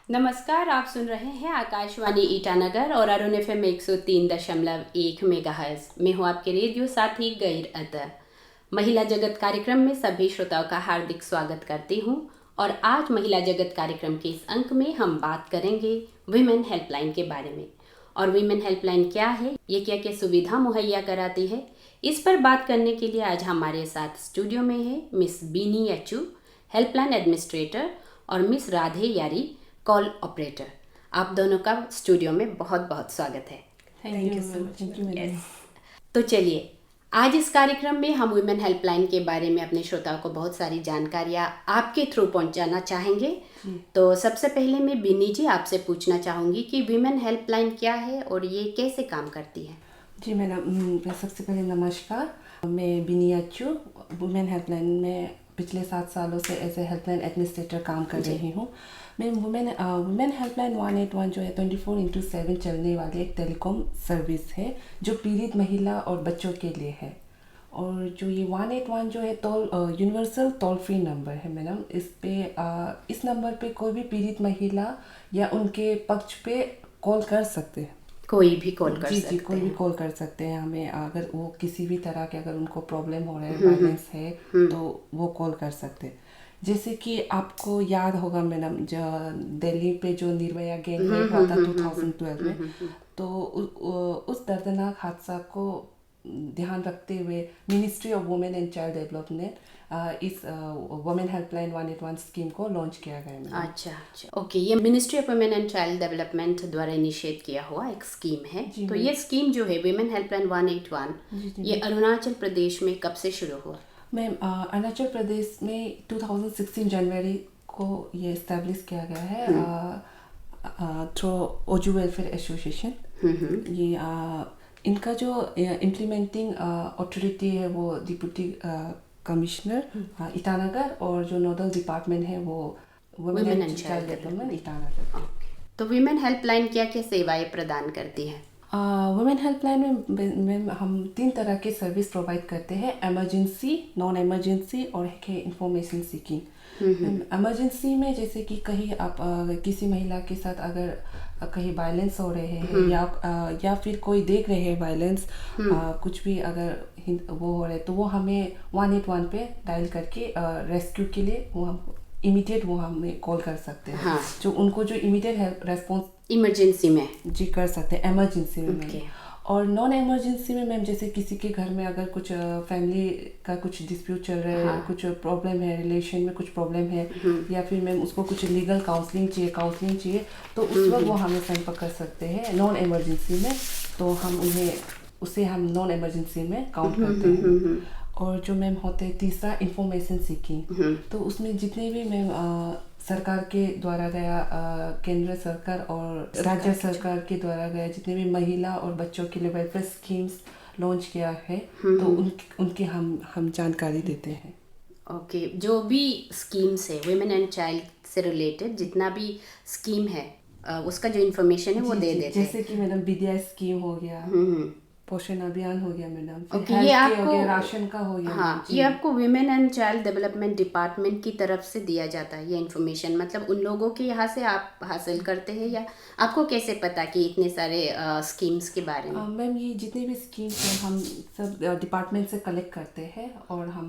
नमस्कार, आप सुन रहे हैं आकाशवाणी ईटानगर और अरुण FM 103.1 मेगाहर्ट्ज में हूँ आपके रेडियो साथी गैर अतर। महिला जगत कार्यक्रम में सभी श्रोताओं का हार्दिक स्वागत करती हूँ और आज महिला जगत कार्यक्रम के इस अंक में हम बात करेंगे वीमेन हेल्पलाइन के बारे में। और वीमेन हेल्पलाइन क्या है, ये क्या क्या सुविधा मुहैया कराती है, इस पर बात करने के लिए आज हमारे साथ स्टूडियो में है मिस बीनी यच्चू, हेल्पलाइन एडमिनिस्ट्रेटर, और मिस राधे यारी, कॉल ऑपरेटर। आप दोनों का स्टूडियो में बहुत बहुत स्वागत है। Thank you so much. तो चलिए, आज इस कार्यक्रम में हम वुमेन हेल्पलाइन के बारे में अपने श्रोताओं को बहुत सारी जानकारियाँ आपके थ्रू पहुंचाना चाहेंगे। तो सबसे पहले मैं बीनी जी आपसे पूछना चाहूँगी कि वुमेन हेल्पलाइन क्या है और ये कैसे काम करती है। जी मैडम, सबसे पहले नमस्कार। मैं बीनी यच्चू, वुमेन हेल्पलाइन में पिछले 7 सालों से एज ए हेल्पलाइन एडमिनिस्ट्रेटर काम कर रही हूँ। मैं वुमेन हेल्पलाइन 181 जो है 24/7 चलने वाली एक टेलीकॉम सर्विस है जो पीड़ित महिला और बच्चों के लिए है। और जो ये 181 जो है यूनिवर्सल टोल फ्री नंबर है मैडम। इस नंबर पे कोई भी पीड़ित महिला या उनके पक्ष पे कॉल कर सकते हैं। कोई भी कॉल कर सकते हैं। कोई भी कॉल कर सकते हैं हमें, अगर वो किसी भी तरह के अगर उनको प्रॉब्लम हो रहा है, वायलेंस है, तो वो कॉल कर सकते हैं। जैसे कि आपको याद होगा मैडम, जो दिल्ली पे जो निर्भया गैंग रेप हुआ था 2012 में, तो उस दर्दनाक हादसा को ध्यान रखते हुए ministry of women and child development इस वुमेन हेल्पलाइन 181 स्कीम को लॉन्च किया गया है। अच्छा, ओके। ये ministry of women and child development द्वारा इनिशिएट किया हुआ एक स्कीम है। तो ये स्कीम जो है वुमेन हेल्पलाइन 181, ये अरुणाचल प्रदेश में कब से शुरू हुआ? मैम, अरुणाचल प्रदेश में 2016 जनवरी को ये इस्टेब्लिश किया गया है थ्रू ओजू वेलफेयर एसोसिएशन। ये इनका जो इम्प्लीमेंटिंग अथॉरिटी है वो डिप्टी कमिश्नर ईटानगर, और जो नोडल डिपार्टमेंट है वो women and child development Itanagar. तो वुमेन हेल्पलाइन क्या क्या सेवाएं प्रदान करती है? वुमेन हेल्पलाइन में हम 3 तरह के सर्विस प्रोवाइड करते हैं: इमरजेंसी, नॉन इमरजेंसी और इंफॉर्मेशन सीकिंग। इमरजेंसी में जैसे कि कहीं आप किसी महिला के साथ अगर कहीं वायलेंस हो रहे हैं या फिर कोई देख रहे हैं वायलेंस, कुछ भी अगर वो हो रहे हैं, तो वो हमें 181 पे डायल करके रेस्क्यू के लिए वो हम इमीडिएट वो हमें कॉल कर सकते हैं। हाँ। जो उनको जो इमीडिएट हेल्प रेस्पॉन्स इमरजेंसी में जी कर सकते हैं, इमरजेंसी में। और नॉन इमरजेंसी में मैम, जैसे किसी के घर में अगर कुछ फैमिली का कुछ डिस्प्यूट चल रहा है, हाँ। कुछ प्रॉब्लम है, रिलेशन में कुछ प्रॉब्लम है, या फिर मैम उसको कुछ लीगल काउंसलिंग चाहिए, तो उस वक्त वो हमें संपर्क कर सकते हैं नॉन इमरजेंसी में। तो हम उसे हम नॉन इमरजेंसी में काउंट करते हैं। और जो मैम होते हैं तीसरा, इंफॉर्मेशन सीकिंग। तो उसमें जितने भी मैम सरकार के द्वारा गया, केंद्र सरकार और राज्य सरकार के द्वारा गया जितने भी महिला और बच्चों के लिए वेलफेयर स्कीम्स लॉन्च किया है, तो उनकी हम जानकारी देते हैं। ओके। जो भी स्कीम्स है वुमेन एंड चाइल्ड से रिलेटेड, जितना भी स्कीम है उसका जो इन्फॉर्मेशन है वो दे देते हैं। जैसे कि मैडम विद्या स्कीम हो गया, पोषण अभियान हो गया मैडम, ओके, ये आपको राशन का हो गया। हाँ, ये आपको women and child development department की तरफ से दिया जाता है ये इन्फॉर्मेशन। मतलब उन लोगों के यहाँ से आप हासिल करते हैं, या आपको कैसे पता कि इतने सारे स्कीम्स के बारे में? मैम, ये जितने भी स्कीम्स हैं हम सब डिपार्टमेंट से कलेक्ट करते हैं और हम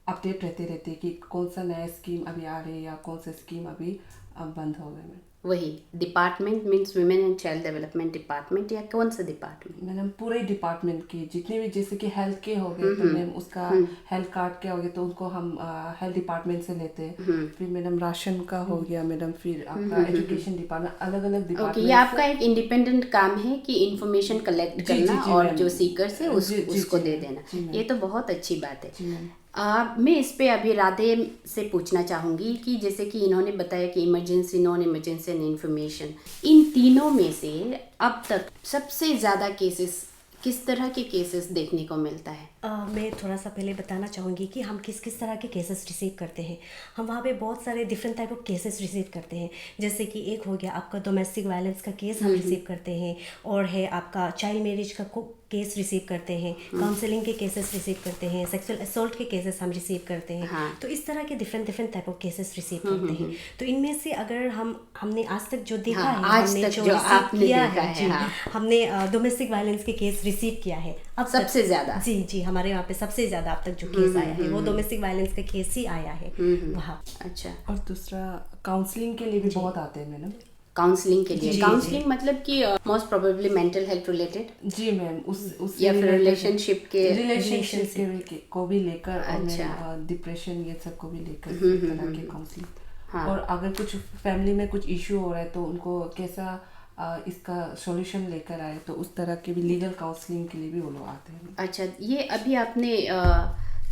अपडेट रहते हैं कि कौन सा नया स्कीम अभी आ रही है या कौन सा स्कीम अभी बंद हो गए। वही department means women and child development department, या कौन सा डिपार्टमेंट? मैडम पूरे डिपार्टमेंट के जितने भी, जैसे कि हेल्थ के हो गए तो मैम उसका हेल्थ कार्ड के हो गए तो उनको हम हेल्थ डिपार्टमेंट से लेते हैं। फिर मैडम राशन का हो गया मैडम, फिर आपका एजुकेशन डिपार्टमेंट, अलग अलग डिपार्टमेंट। ये आपका एक इंडिपेंडेंट काम है कि इंफॉर्मेशन कलेक्ट करना और जो सीकर्स है उसको दे देना। ये तो बहुत अच्छी बात है। मैं इस पे अभी राधे से पूछना चाहूँगी कि जैसे कि इन्होंने बताया कि emergency, non emergency and information, इन तीनों में से अब तक सबसे ज़्यादा केसेस किस तरह के केसेस देखने को मिलता है? मैं थोड़ा सा पहले बताना चाहूँगी कि हम किस किस तरह के केसेस रिसीव करते हैं। हम वहाँ पे बहुत सारे different type of cases receive करते हैं। जैसे कि एक हो गया आपका डोमेस्टिक वायलेंस का केस हम रिसीव करते हैं, और है आपका चाइल्ड मैरिज का केस रिसीव करते हैं, काउंसलिंग के केसेस रिसीव करते हैं, सेक्सुअल असॉल्ट के केसेस हम रिसीव करते हैं। हाँ। तो इस तरह के different type of cases receive करते हैं। तो इनमें से अगर हमने आज तक जो देखा है, आज तक जो आपने देखा है, हमने डोमेस्टिक वायलेंस के केस रिसीव किया है अब सबसे ज्यादा। जी, हमारे यहाँ पे सबसे ज्यादा अब तक जो केस आया है वो डोमेस्टिक वायलेंस का केस ही आया है वहाँ। अच्छा। और दूसरा काउंसलिंग के लिए भी बहुत आते हैं मैडम। काउंसलिंग के लिए, काउंसलिंग मतलब कि most probably mental health related. जी मैम, उस या फिर रिलेशनशिप के को भी लेकर, और डिप्रेशन ये सब को भी लेकर तरह के काउंसलिंग। और अगर कुछ फैमिली में कुछ इश्यू हो रहा है तो उनको कैसा इसका सॉल्यूशन लेकर आए, तो उस तरह के भी लीगल काउंसलिंग के लिए भी वो लोग आते हैं। अच्छा, ये अभी आपने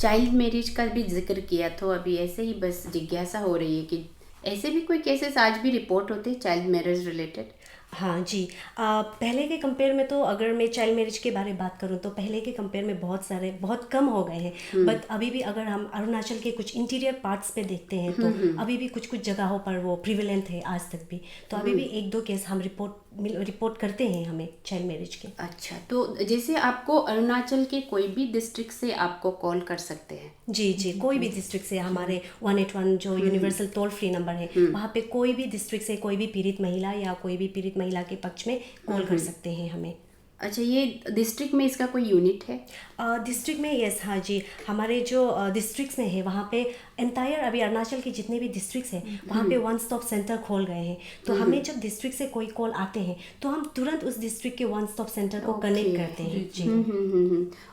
चाइल्ड मैरिज का भी जिक्र किया, तो अभी ऐसे ही बस जिज्ञासा हो रही है कि ऐसे भी कोई केसेस आज भी रिपोर्ट होते हैं चाइल्ड मैरिज रिलेटेड? हाँ जी, पहले के कंपेयर में तो अगर मैं चाइल्ड मैरिज के बारे में बात करूँ तो पहले के कंपेयर में बहुत कम हो गए हैं। बट अभी भी अगर हम अरुणाचल के कुछ इंटीरियर पार्ट्स पे देखते हैं तो अभी भी कुछ जगहों पर वो प्रिवेलेंट है आज तक भी। तो अभी भी 1-2 केस हम रिपोर्ट करते हैं हमें चाइल्ड मैरिज के। अच्छा, तो जैसे आपको अरुणाचल के कोई भी डिस्ट्रिक्ट से आपको कॉल कर सकते हैं? जी, कोई भी डिस्ट्रिक्ट से हमारे 181 जो यूनिवर्सल टोल फ्री नंबर है, वहाँ पे कोई भी डिस्ट्रिक्ट से कोई भी पीड़ित महिला या कोई भी पीड़ित महिला के पक्ष में कॉल कर सकते हैं हमें। अच्छा, ये डिस्ट्रिक्ट में इसका कोई यूनिट है? डिस्ट्रिक्ट में यस, हाँ जी, हमारे जो डिस्ट्रिक्ट्स में है वहाँ पे एंटायर अभी अरुणाचल के जितने भी डिस्ट्रिक्ट्स हैं वहाँ पे 1 स्टॉप सेंटर खोल गए हैं। तो हमें जब डिस्ट्रिक्ट से कोई कॉल आते हैं तो हम तुरंत उस डिस्ट्रिक्ट के 1 स्टॉप सेंटर को कनेक्ट करते हैं। जी।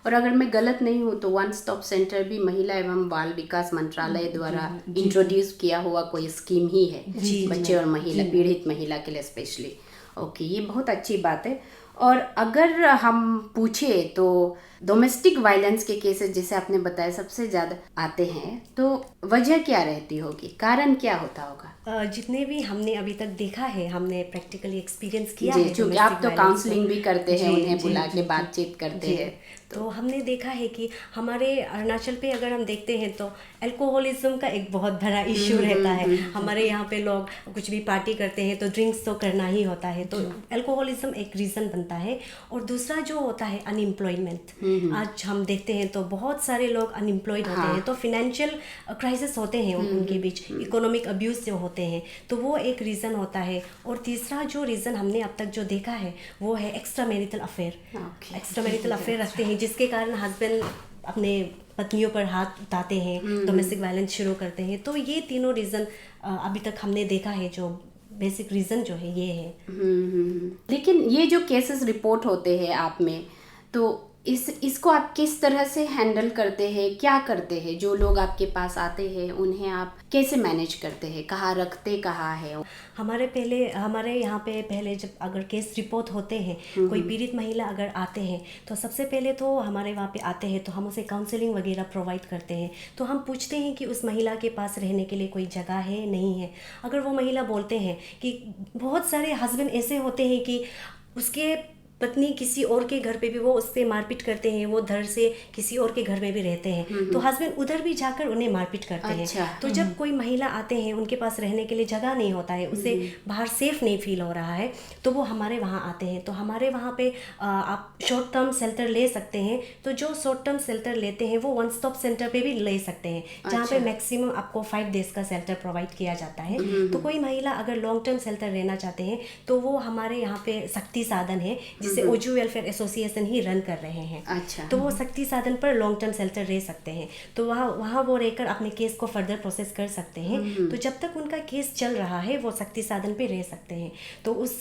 और अगर मैं गलत नहीं हूँ तो 1 स्टॉप सेंटर भी महिला एवं बाल विकास मंत्रालय द्वारा इंट्रोड्यूस किया हुआ कोई स्कीम ही है बच्चे और महिला, पीड़ित महिला के लिए स्पेशली। ओके, ये बहुत अच्छी बात है। और अगर हम पूछे तो डोमेस्टिक वायलेंस के केसेस जैसे आपने बताया सबसे ज़्यादा आते हैं, तो वजह क्या रहती होगी, कारण क्या होता होगा? जितने भी हमने अभी तक देखा है, हमने प्रैक्टिकली एक्सपीरियंस किया है। क्योंकि आप तो काउंसलिंग भी करते हैं, उन्हें बुला के बातचीत करते हैं, तो हमने देखा है कि हमारे अरुणाचल पे अगर हम देखते हैं तो अल्कोहलिज्म का एक बहुत बड़ा इश्यू रहता है। हमारे यहाँ पे लोग कुछ भी पार्टी करते हैं तो ड्रिंक्स तो करना ही होता है, तो अल्कोहलिज्म एक रीज़न बनता है। और दूसरा जो होता है अनएम्प्लॉयमेंट। आज हम देखते हैं तो बहुत सारे लोग अनएम्प्लॉयड होते हैं, तो फिनेंशियल क्राइसिस होते हैं उनके बीच, इकोनॉमिक अब्यूज़ जो होते हैं, तो वो एक रीज़न होता है। और तीसरा जो रीज़न हमने अब तक जो देखा है वो है extra marital affair. Extra marital affair रखते हैं जिसके कारण हस्बैंड अपने पत्नियों पर हाथ उठाते हैं, डोमेस्टिक वायलेंस शुरू करते हैं। तो ये तीनों रीज़न अभी तक हमने देखा है, जो बेसिक रीज़न जो है ये है। लेकिन ये जो केसेस रिपोर्ट होते हैं आप में, तो इसको आप किस तरह से हैंडल करते हैं, क्या करते हैं? जो लोग आपके पास आते हैं उन्हें आप कैसे मैनेज करते हैं, कहाँ रखते कहाँ है? हमारे यहाँ पे पहले जब अगर केस रिपोर्ट होते हैं, कोई पीड़ित महिला अगर आते हैं तो सबसे पहले तो हमारे वहाँ पे आते हैं तो हम उसे काउंसलिंग वगैरह प्रोवाइड करते हैं। तो हम पूछते हैं कि उस महिला के पास रहने के लिए कोई जगह है, नहीं है। अगर वो महिला बोलते हैं कि बहुत सारे हस्बैंड ऐसे होते हैं कि उसके पत्नी किसी और के घर पे भी वो उससे मारपीट करते हैं, वो धर से किसी और के घर में भी रहते हैं, तो हस्बैंड उधर भी जाकर उन्हें मारपीट करते हैं। तो जब कोई महिला आते हैं, उनके पास रहने के लिए जगह नहीं होता है, उसे बाहर सेफ नहीं फील हो रहा है, तो वो हमारे वहाँ आते हैं। तो हमारे वहाँ पे आप शॉर्ट टर्म शेल्टर ले सकते हैं। तो जो शॉर्ट टर्म शेल्टर लेते हैं वो 1 स्टॉप सेंटर पे भी ले सकते हैं, जहाँ पे मैक्सिमम आपको 5 डेज का शेल्टर प्रोवाइड किया जाता है। तो कोई महिला अगर लॉन्ग टर्म शेल्टर रहना चाहते हैं तो वो हमारे यहाँ पे शक्ति साधन है जिसे ओजू वेलफेयर एसोसिएशन ही रन कर रहे हैं। अच्छा। तो वो शक्ति साधन पर लॉन्ग टर्म शेल्टर रह सकते हैं, तो वहाँ वो रहकर अपने केस को फर्दर प्रोसेस कर सकते हैं। तो जब तक उनका केस चल रहा है वो शक्ति साधन पे रह सकते हैं। तो उस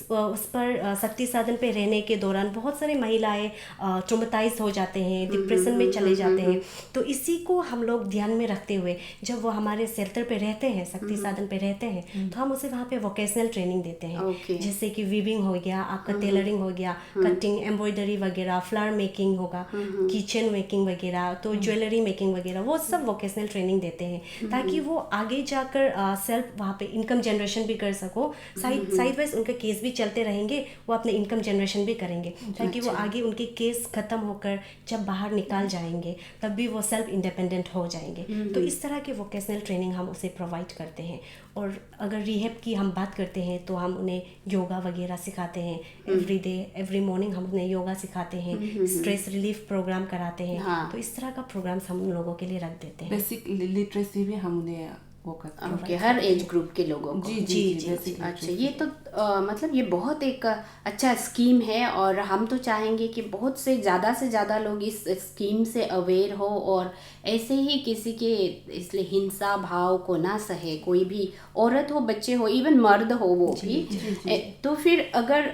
पर शक्ति साधन पे रहने के दौरान बहुत सारी महिलाएं ट्रॉमेटाइज हो जाते हैं, डिप्रेशन में चले जाते हैं। तो इसी को हम लोग ध्यान में रखते हुए जब वो हमारे शेल्टर पे रहते हैं, शक्ति साधन पे रहते हैं, तो हम उसे वहाँ पे वोकेशनल ट्रेनिंग देते हैं। जैसे कि वीविंग हो गया, आपका टेलरिंग हो गया, कटिंग, एम्ब्रॉयडरी वगैरह, फ्लावर मेकिंग होगा, किचन मेकिंग वगैरह, तो ज्वेलरी मेकिंग वगैरह, वो सब वोकेशनल ट्रेनिंग देते हैं ताकि वो आगे जाकर सेल्फ वहाँ पे इनकम जनरेशन भी कर सको। साइड वाइज उनके केस भी चलते रहेंगे, वो अपने इनकम जनरेशन भी करेंगे ताकि वो आगे उनके केस ख़त्म होकर जब बाहर निकाल जाएंगे तब भी वो सेल्फ इंडिपेंडेंट हो जाएंगे। तो इस तरह के वोकेशनल ट्रेनिंग हम उसे प्रोवाइड करते हैं। और अगर रिहैब की हम बात करते हैं तो हम उन्हें योगा वगैरह सिखाते हैं। एवरी मॉर्निंग हम उन्हें योगा सिखाते हैं, स्ट्रेस रिलीफ प्रोग्राम कराते हैं। तो इस तरह का प्रोग्राम्स हम उन लोगों के लिए रख देते हैं। बेसिक लिटरेसी भी हम उन्हें वो करते हैं। ओके, हर एज ग्रुप के लोगों को। जी। अच्छा, ये तो मतलब ये बहुत एक अच्छा स्कीम है और हम तो चाहेंगे कि बहुत से ज़्यादा लोग इस स्कीम से अवेयर हो और ऐसे ही किसी के इसलिए हिंसा भाव को ना सहे, कोई भी औरत हो, बच्चे हो, इवन मर्द हो वो भी। तो फिर अगर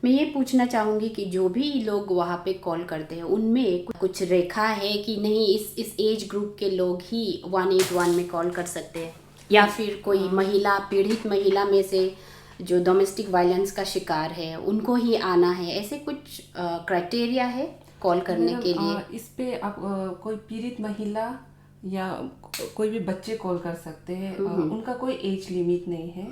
मैं ये पूछना चाहूँगी कि जो भी लोग वहाँ पे कॉल करते हैं उनमें कुछ रेखा है कि नहीं इस एज ग्रुप के लोग ही 181 में कॉल कर सकते हैं, या फिर कोई महिला, पीड़ित महिला में से जो डोमेस्टिक वायलेंस का शिकार है उनको ही आना है, ऐसे कुछ क्राइटेरिया है कॉल करने के लिए? इस पे आप कोई पीड़ित महिला या कोई भी बच्चे कॉल कर सकते हैं। उनका कोई एज लिमिट नहीं है।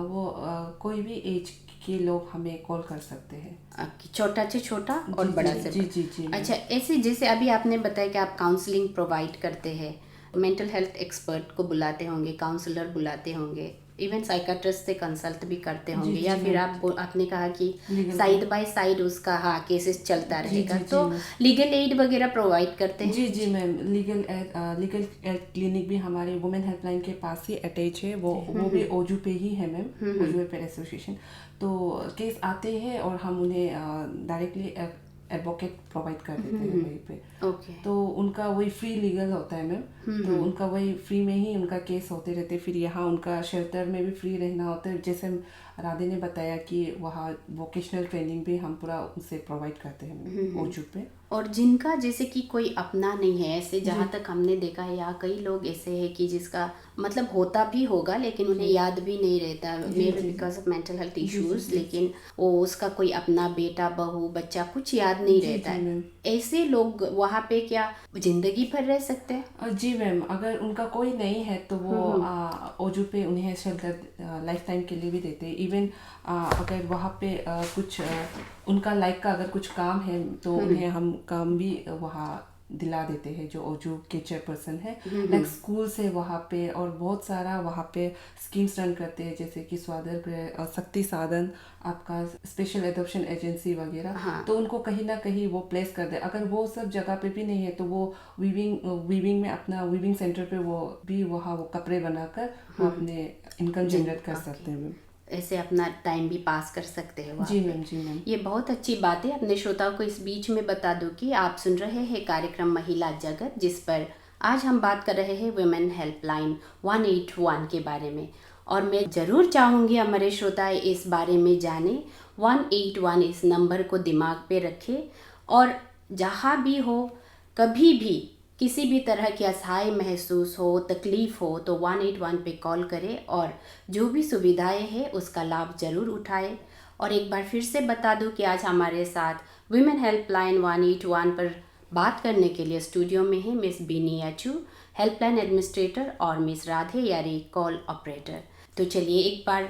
वो कोई भी एज के लोग हमें कॉल कर सकते हैं, छोटा से छोटा और बड़ा से बड़ा। जी। अच्छा, ऐसे जैसे अभी आपने बताया कि आप काउंसलिंग प्रोवाइड करते हैं, मेंटल हेल्थ एक्सपर्ट को बुलाते होंगे, काउंसलर बुलाते होंगे, इवन साइकाट्रिस्ट से कंसल्ट भी करते होंगे, या फिर आपने कहा कि साइड बाय साइड उसका केसेस चलता रहेगा। तो लीगल एड वगैरह प्रोवाइड करते हैं? जी मैम, लीगल एड क्लिनिक भी हमारे वुमेन हेल्पलाइन के पास ही अटैच है। वो भी ओजू पे ही है मैम, ओजू वेलफेयर एसोसिएशन। तो केस आते हैं और हम उन्हें डायरेक्टली एडवोकेट प्रोवाइड कर देते हैं वहीं पे। तो उनका वही फ्री लीगल होता है मैम। तो उनका वही फ्री में ही उनका केस होते रहते। फिर यहाँ उनका शेल्टर में भी फ्री रहना होता है। जैसे राधे ने बताया कि वहाँ वोकेशनल ट्रेनिंग भी हम पूरा उनसे प्रोवाइड करते हैं ओजू पे। और जिनका जैसे कि कोई अपना नहीं है, ऐसे जहाँ तक हमने देखा है यहाँ कई लोग ऐसे हैं कि जिसका मतलब होता भी होगा लेकिन उन्हें याद भी नहीं रहता, may be because of mental health issues, लेकिन वो उसका कोई अपना बेटा, बहू, बच्चा कुछ याद नहीं रहता है। ऐसे लोग वहाँ पे क्या जिंदगी भर रह सकते हैं? जी मैम, अगर उनका कोई नहीं है तो वो ओजू पे उन्हें शेल्टर लाइफ टाइम के लिए भी देते हैं। इवन अगर वहाँ पे कुछ उनका लाइफ का अगर कुछ काम है तो उन्हें हम काम भी वहाँ दिला देते हैं, जो ओजू के चेयरपर्सन है। लाइक स्कूल से वहाँ पे और बहुत सारा वहाँ पे स्कीम्स रन करते हैं, जैसे कि स्वादर गृह, शक्ति साधन, आपका स्पेशल एडॉप्शन एजेंसी वगैरह। तो उनको कहीं ना कहीं वो प्लेस कर दे। अगर वो सब जगह पे भी नहीं है तो वो वीविंग में अपना वीविंग सेंटर पे वो भी वहाँ वो कपड़े बनाकर वो अपने इनकम जनरेट कर सकते हैं। ऐसे अपना टाइम भी पास कर सकते हैं। जी मैम। ये बहुत अच्छी बात है। अपने श्रोताओं को इस बीच में बता दूं कि आप सुन रहे हैं कार्यक्रम महिला जगत, जिस पर आज हम बात कर रहे हैं वुमेन हेल्पलाइन 181 के बारे में। और मैं ज़रूर चाहूँगी हमारे श्रोता इस बारे में जाने। 181 इस नंबर को दिमाग पे रखें और जहाँ भी हो, कभी भी किसी भी तरह की असहाय महसूस हो, तकलीफ़ हो तो 181 पे कॉल करें और जो भी सुविधाएं हैं उसका लाभ ज़रूर उठाएं। और एक बार फिर से बता दूं कि आज हमारे साथ वुमेन हेल्पलाइन 181 पर बात करने के लिए स्टूडियो में है मिस बीनी याचू, हेल्पलाइन एडमिनिस्ट्रेटर, और मिस राधे यारी, कॉल ऑपरेटर। तो चलिए एक बार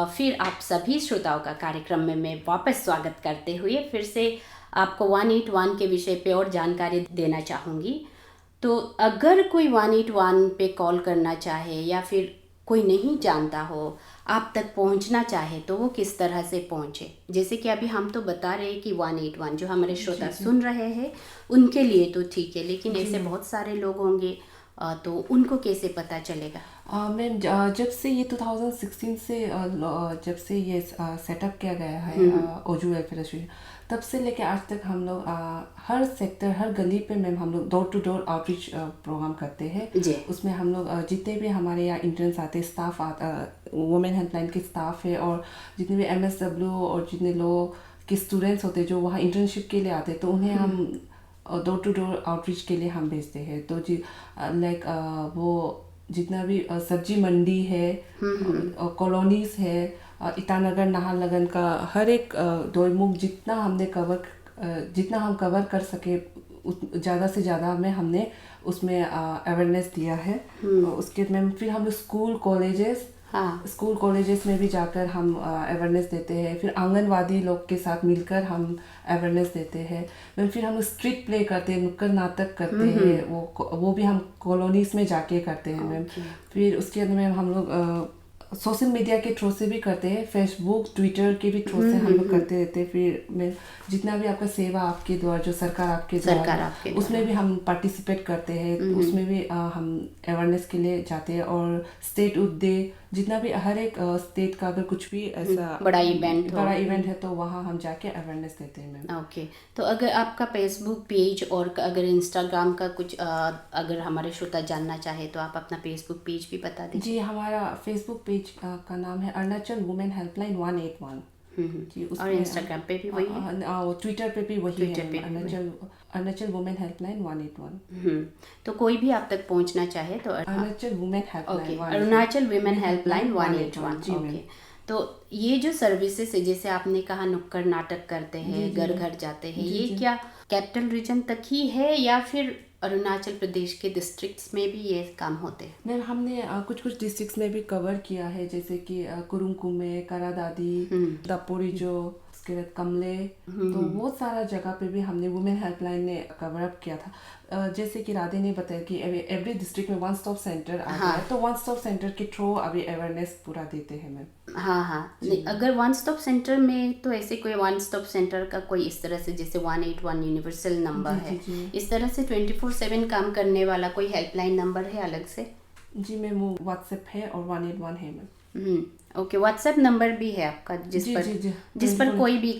फिर आप सभी श्रोताओं का कार्यक्रम में मैं वापस स्वागत करते हुए फिर से आपको 181 के विषय पे और जानकारी देना चाहूँगी। तो अगर कोई 181 पे कॉल करना चाहे या फिर कोई नहीं जानता हो, आप तक पहुंचना चाहे तो वो किस तरह से पहुंचे? जैसे कि अभी हम तो बता रहे हैं कि 181 जो हमारे श्रोता सुन रहे हैं उनके लिए तो ठीक है, लेकिन ऐसे बहुत सारे लोग होंगे तो उनको कैसे पता चलेगा? मैम, जब से ये 2016 से जब से ये सेटअप किया गया है ओजू वेलफेयर एसोसिएशन, तब से लेके आज तक हम लोग हर सेक्टर, हर गली पे मैम हम लोग door to door outreach program करते हैं। उसमें हम लोग जितने भी हमारे यहाँ इंटर्न्स आते, स्टाफ आता, वुमेन हेल्पलाइन के स्टाफ है, और जितने भी MSW और जितने लोग के स्टूडेंट्स होते जो वहाँ इंटर्नशिप के लिए आते, तो उन्हें हम डोर टू डोर आउटरीच के लिए हम भेजते हैं। तो जी लाइक वो जितना भी सब्जी मंडी है, कॉलोनीज है, ईटानगर नाहरलगुन का हर एक दोईमुख जितना हम कवर कर सके ज़्यादा से ज़्यादा में हमने उसमें अवेयरनेस दिया है। उसके में फिर हम स्कूल कॉलेजेस में भी जाकर हम अवेयरनेस देते हैं। फिर आंगनवाड़ी लोग के साथ मिलकर हम अवेयरनेस देते हैं। फिर हम स्ट्रीट प्ले करते हैं, नुक्कड़ नाटक करते हैं, वो भी हम कॉलोनीज में जाके करते हैं मैम। फिर उसके अंदर में हम लोग सोशल मीडिया के थ्रू से भी करते हैं, फेसबुक ट्विटर के भी थ्रू से हम लोग करते रहते हैं। फिर मैं जितना भी आपका सेवा आपके द्वारा जो सरकार आपके द्वारा उसमें भी हम पार्टिसिपेट करते हैं। उसमें भी हम अवेयरनेस के लिए जाते हैं। और स्टेट डे जितना भी हर एक स्टेट का अगर कुछ भी ऐसा बड़ा इवेंट है तो वहाँ हम जाके अवेयरनेस देते हैं मैम। ओके, तो अगर आपका फेसबुक पेज और अगर इंस्टाग्राम का कुछ अगर हमारे श्रोता जानना चाहे तो आप अपना फेसबुक पेज भी बता दीजिए। जी, हमारा फेसबुक पेज का नाम है अरुणाचल वुमेन हेल्पलाइन 181। जी, और इंस्टाग्राम पे भी वही है, ट्विटर पे भी वही है, अरुणाचल वुमेन हेल्पलाइन 181। तो कोई भी आप तक पहुंचना चाहे तो Arunachal women helpline Arunachal women helpline 181। Okay, तो ये जो सर्विसेज है जैसे आपने कहा नुक्कड़ नाटक करते हैं, घर घर जाते हैं, ये क्या कैपिटल रीजन तक ही है या फिर अरुणाचल प्रदेश के डिस्ट्रिक्ट्स में भी ये काम होते हैं? मैम हमने कुछ डिस्ट्रिक्ट्स में भी कवर किया है, जैसे कि कुरुंकुमे, करादादी, दापोरिजो, उसके बाद कमले, तो बहुत सारा जगह पे भी हमने वुमेन हेल्पलाइन ने कवर अप किया था। जैसे कि राधे ने बताया कि एवरी डिस्ट्रिक्ट में वन स्टॉप सेंटर आ गया है, तो वन स्टॉप सेंटर के थ्रू अभी अवेयरनेस पूरा देते हैं मैम। हाँ, अगर वन स्टॉप सेंटर में तो ऐसे कोई वन स्टॉप सेंटर का कोई इस तरह से जैसे 181 यूनिवर्सल नंबर है, इस तरह से 24/7 काम करने वाला कोई हेल्पलाइन नंबर है अलग से? जी मैम, वो व्हाट्सएप है और 181 है मैम। ओके, व्हाट्सएप नंबर भी है आपका जिस पर कोई भी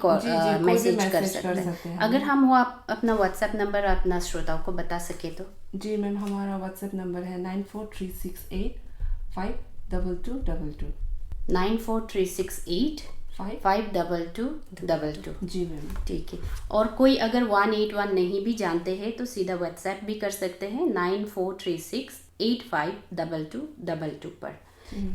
मैसेज कर सकते हैं। अगर हम वो अपना व्हाट्सएप नंबर अपना श्रोताओं को बता सके तो? जी मैम, हमारा व्हाट्सएप नंबर है 9436852222 9436852222। जी मैम, ठीक है। और कोई अगर 181 नहीं भी जानते हैं तो सीधा व्हाट्सएप भी कर सकते हैं 9436852222 पर।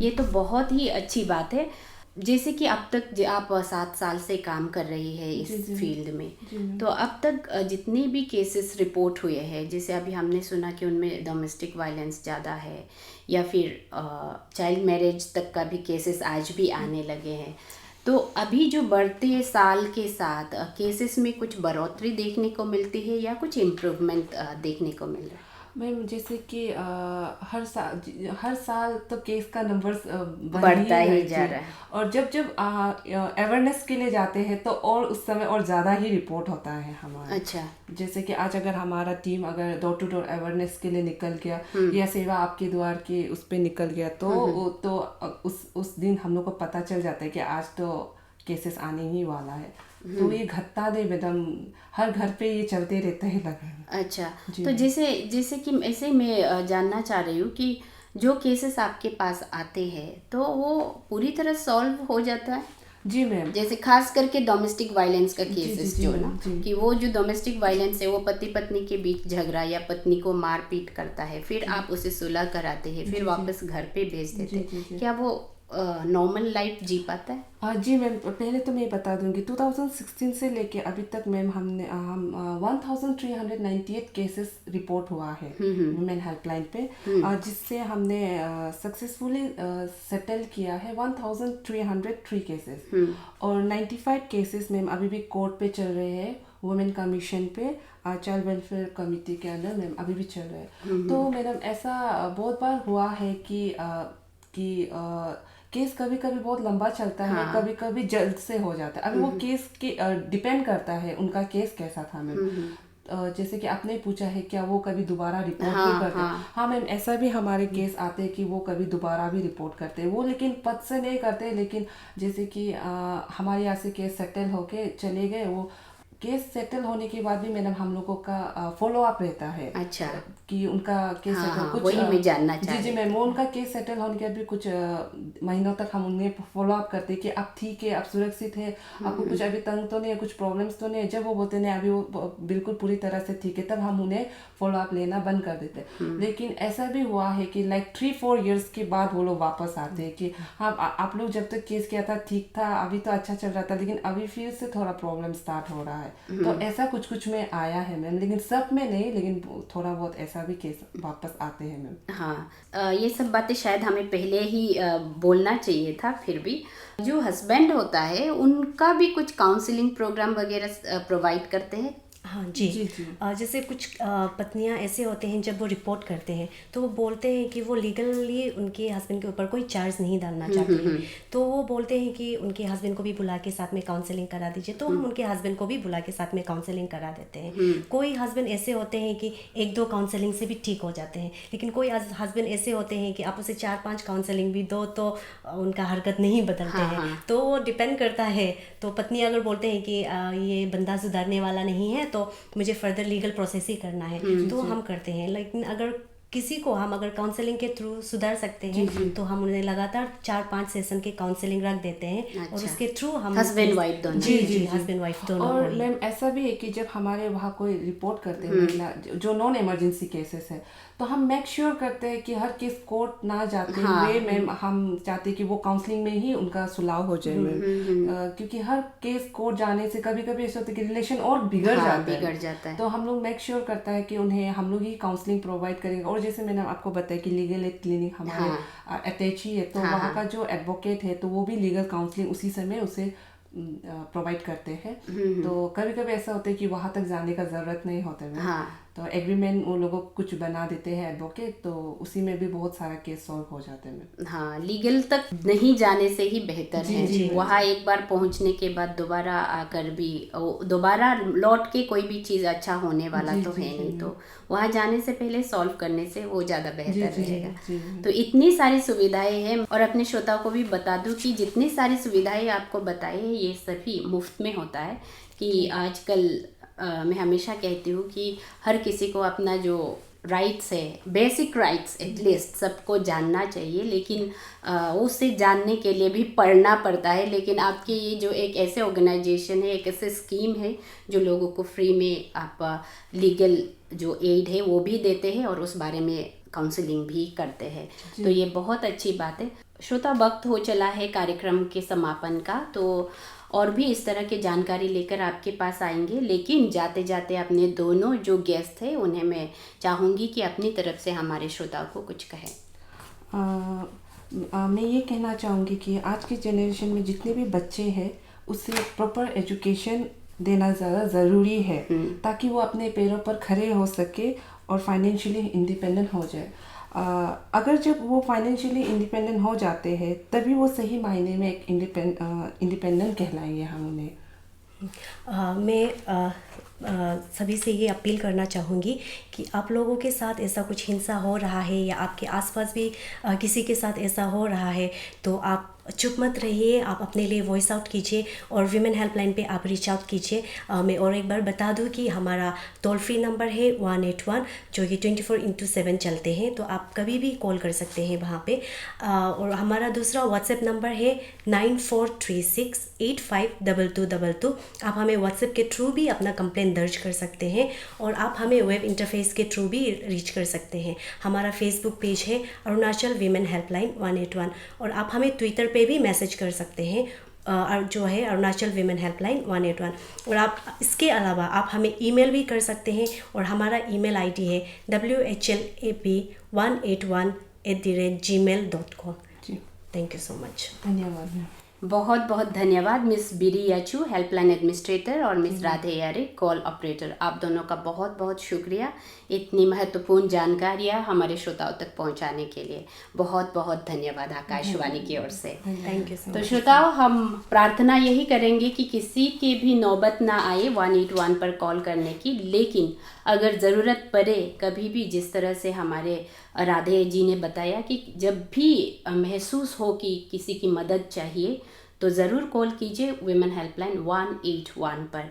ये तो बहुत ही अच्छी बात है। जैसे कि अब तक आप 7 साल से काम कर रही है इस फील्ड में, तो अब तक जितने भी केसेस रिपोर्ट हुए हैं, जैसे अभी हमने सुना कि उनमें डोमेस्टिक वायलेंस ज़्यादा है या फिर चाइल्ड मैरिज तक का भी केसेस आज भी आने लगे हैं, तो अभी जो बढ़ते साल के साथ केसेस में कुछ बढ़ोतरी देखने को मिलती है या कुछ इम्प्रूवमेंट देखने को मिल रहा है? मैम जैसे कि हर साल तो केस का नंबर बढ़ता ही जा रहा है। और जब अवेयरनेस के लिए जाते हैं तो और उस समय और ज़्यादा ही रिपोर्ट होता है हमारा। अच्छा, जैसे कि आज अगर हमारा टीम अगर डोर टू डोर अवेयरनेस के लिए निकल गया या सेवा आपके द्वार के उस पर निकल गया तो उस दिन हम लोग को पता चल जाता है कि आज तो केसेस आने ही वाला है। तो ये घटता दे बेदम हर घर पे ये चलते रहता है लगा। अच्छा, तो जैसे कि ऐसे मैं जानना चाह रही हूँ कि जो केसेस आपके पास आते हैं तो वो पूरी तरह सॉल्व हो जाता है? जी मैम, जैसे खास करके डोमेस्टिक वायलेंस का केसेस जो ना कि वो जो डोमेस्टिक वायलेंस है वो पति पत्नी के बीच झगड़ा या पत्नी को मारपीट करता है, फिर आप उसे सुलह कराते हैं, फिर वापस घर पे भेज देते हैं, क्या वो नॉर्मल लाइफ जी पाता है? जी मैम, पहले तो मैं बता दूंगी 2016 से लेके अभी तक मैम हम 1398 केसेस रिपोर्ट हुआ है वुमेन हेल्पलाइन पे, जिससे हमने सक्सेसफुली सेटल किया है 1303 केसेस। और 95 केसेस मैम अभी भी कोर्ट पे चल रहे हैं, वुमेन कमीशन पे, चाइल्ड वेलफेयर कमेटी के अंदर मैम अभी भी चल रहे हैं। तो मैडम ऐसा बहुत बार हुआ है कि केस कभी कभी बहुत लंबा चलता है, कभी कभी जल्द से हो जाता है। अभी वो केस के डिपेंड करता है उनका केस कैसा था मैम। जैसे कि आपने पूछा है क्या वो कभी दोबारा रिपोर्ट भी करते हैं? हाँ मैम, ऐसा भी हमारे केस आते हैं कि वो कभी दोबारा भी रिपोर्ट करते हैं, वो लेकिन पद से नहीं करते, लेकिन जैसे कि हमारे यहाँ से केस सेटल होके चले गए, वो केस सेटल होने के बाद भी मैडम हम लोगों का फॉलो अप रहता है। अच्छा, कि उनका केस हाँ, सेटल हाँ, कुछ वही मैं जानना चाह जी रही मैम, वो उनका केस सेटल होने के बाद भी कुछ महीनों तक हम उन्हें फॉलो अप करते हैं कि आप ठीक है, आप सुरक्षित है, आपको कुछ अभी तंग तो नहीं है, कुछ प्रॉब्लम्स तो नहीं है। जब वो बोलते नहीं अभी वो बिल्कुल पूरी तरह से ठीक है, तब हम उन्हें फॉलो अप लेना बंद कर देते हैं। लेकिन ऐसा भी हुआ है कि लाइक 3-4 ईयर्स के बाद वो लोग वापस आते हैं कि हाँ आप लोग जब तक केस किया था ठीक था, अभी तो अच्छा चल रहा था, लेकिन अभी फिर से थोड़ा प्रॉब्लम स्टार्ट हो रहा है। तो ऐसा कुछ कुछ में आया है मैम, लेकिन सब में नहीं, लेकिन थोड़ा बहुत ऐसा भी केस वापस आते हैं मैम। हाँ, ये सब बातें शायद हमें पहले ही बोलना चाहिए था। फिर भी जो हस्बैंड होता है उनका भी कुछ काउंसलिंग प्रोग्राम वगैरह प्रोवाइड करते हैं। हाँ जी, जी, जी। जैसे कुछ पत्नियां ऐसे होते हैं जब वो रिपोर्ट करते हैं तो वो बोलते हैं कि वो लीगली उनके हस्बैंड के ऊपर कोई चार्ज नहीं डालना चाहते हैं, तो वो बोलते हैं कि उनके हस्बैंड को भी बुला के साथ में काउंसलिंग करा दीजिए, तो हम उनके हस्बैंड को भी बुला के साथ में काउंसलिंग करा देते हैं। कोई हस्बैंड ऐसे होते हैं कि 1-2 काउंसलिंग से भी ठीक हो जाते हैं, लेकिन कोई हस्बैंड ऐसे होते हैं कि आप उसे 4-5 काउंसलिंग भी दो तो उनका हरकत नहीं बदलते हैं। तो वो डिपेंड करता है। तो पत्नी अगर बोलते हैं कि ये बंदा सुधारने वाला नहीं है तो मुझे फर्दर लीगल प्रोसेस ही करना है, तो हम करते हैं। लेकिन अगर किसी को हम अगर काउंसलिंग के थ्रू सुधार सकते हैं तो हम उन्हें लगातार 4-5 सेशन के काउंसलिंग रख देते हैं। और उसके थ्रू हम हस्बैंड वाइफ दोनों। जी हस्बैंड वाइफ दोनों। और मैम ऐसा भी है कि जब हमारे वहाँ कोई रिपोर्ट करते हैं महिला जो नॉन इमरजेंसी केसेस है, तो हम मेक श्योर करते हैं कि हर केस कोर्ट ना जाते हुए मैम हम चाहते हैं कि वो काउंसलिंग में ही उनका सुलह हो जाए मैम। क्योंकि हर केस कोर्ट जाने से कभी कभी ऐसा होता है कि रिलेशन और बिगड़ जाता है। तो हम लोग मेक श्योर करता है कि उन्हें हम लोग ही काउंसलिंग प्रोवाइड करेंगे। और जैसे मैंने आपको बताया कि लीगल एड क्लिनिक हमारे अटैच ही है, तो वहाँ का जो एडवोकेट है तो वो भी लीगल काउंसलिंग उसी समय उसे प्रोवाइड करते हैं। तो कभी कभी ऐसा होता है कि वहाँ तक जाने का ज़रूरत नहीं होता है। तो एग्रीमेंट वो लोगों कुछ बना देते हैं एडवोकेट, तो उसी में भी बहुत सारा केस सॉल्व हो जाते हैं। हाँ, लीगल तक नहीं जाने से ही बेहतर है। वहाँ एक बार पहुँचने के बाद दोबारा आकर भी दोबारा लौट के कोई भी चीज़ अच्छा होने वाला तो है नहीं, तो वहाँ जाने से पहले सॉल्व करने से वो ज़्यादा बेहतर रहेगा। तो इतनी सारी सुविधाएं हैं। और अपने श्रोताओं को भी बता दूं कि जितनी सारी सुविधाएं आपको बताई है ये सभी मुफ्त में होता है। कि आजकल मैं हमेशा कहती हूँ कि हर किसी को अपना जो राइट्स है, बेसिक राइट्स एटलीस्ट सबको जानना चाहिए, लेकिन उससे जानने के लिए भी पढ़ना पड़ता है। लेकिन आपके ये जो एक ऐसे ऑर्गेनाइजेशन है, एक ऐसे स्कीम है जो लोगों को फ्री में आप लीगल जो एड है वो भी देते हैं और उस बारे में काउंसलिंग भी करते हैं, तो ये बहुत अच्छी बात है। श्रोता, वक्त हो चला है कार्यक्रम के समापन का, तो और भी इस तरह की जानकारी लेकर आपके पास आएंगे। लेकिन जाते जाते अपने दोनों जो गेस्ट थे उन्हें मैं चाहूँगी कि अपनी तरफ से हमारे श्रोताओं को कुछ कहें। मैं ये कहना चाहूँगी कि आज के जनरेशन में जितने भी बच्चे हैं उसे प्रॉपर एजुकेशन देना ज़्यादा ज़रूरी है, ताकि वो अपने पैरों पर खड़े हो सके और फाइनेंशियली इंडिपेंडेंट हो जाए। अगर जब वो फाइनेंशियली इंडिपेंडेंट हो जाते हैं तभी वो सही मायने में एक इंडिपेंडेंट कहलाएंगे हम उन्हें। मैं सभी से ये अपील करना चाहूँगी कि आप लोगों के साथ ऐसा कुछ हिंसा हो रहा है या आपके आसपास भी किसी के साथ ऐसा हो रहा है तो आप चुप मत रहिए, आप अपने लिए वॉइस आउट कीजिए और वीमेन हेल्पलाइन पे आप रीच आउट कीजिए। मैं और एक बार बता दूं कि हमारा टोल फ्री नंबर है 181 जो कि 24/7 चलते हैं, तो आप कभी भी कॉल कर सकते हैं वहाँ पे। और हमारा दूसरा व्हाट्सएप नंबर है 9436852222। आप हमें व्हाट्सएप के थ्रू भी अपना कंप्लेंट दर्ज कर सकते हैं और आप हमें वेब इंटरफेस के थ्रू भी रीच कर सकते हैं। हमारा फेसबुक पेज है अरुणाचल वीमेन हेल्पलाइन 181 और आप हमें ट्विटर पे भी मैसेज कर सकते हैं जो है अरुणाचल वीमेन हेल्पलाइन 181। और आप इसके अलावा आप हमें ईमेल भी कर सकते हैं और हमारा ईमेल आईडी है whlap181@gmail.com। Thank you so much. धन्यवाद। बहुत बहुत धन्यवाद मिस बीरी याचू, हेल्पलाइन एडमिनिस्ट्रेटर, और मिस राधे यारे, कॉल ऑपरेटर। आप दोनों का बहुत बहुत शुक्रिया इतनी महत्वपूर्ण जानकारियाँ हमारे श्रोताओं तक पहुंचाने के लिए। बहुत बहुत धन्यवाद आकाशवाणी की ओर से। Thank you. तो श्रोताओं, हम प्रार्थना यही करेंगे कि किसी की भी नौबत ना आए 181 पर कॉल करने की, लेकिन अगर ज़रूरत पड़े कभी भी, जिस तरह से हमारे राधे जी ने बताया कि जब भी महसूस हो कि किसी की मदद चाहिए तो ज़रूर कॉल कीजिए वीमेन हेल्पलाइन 181 पर।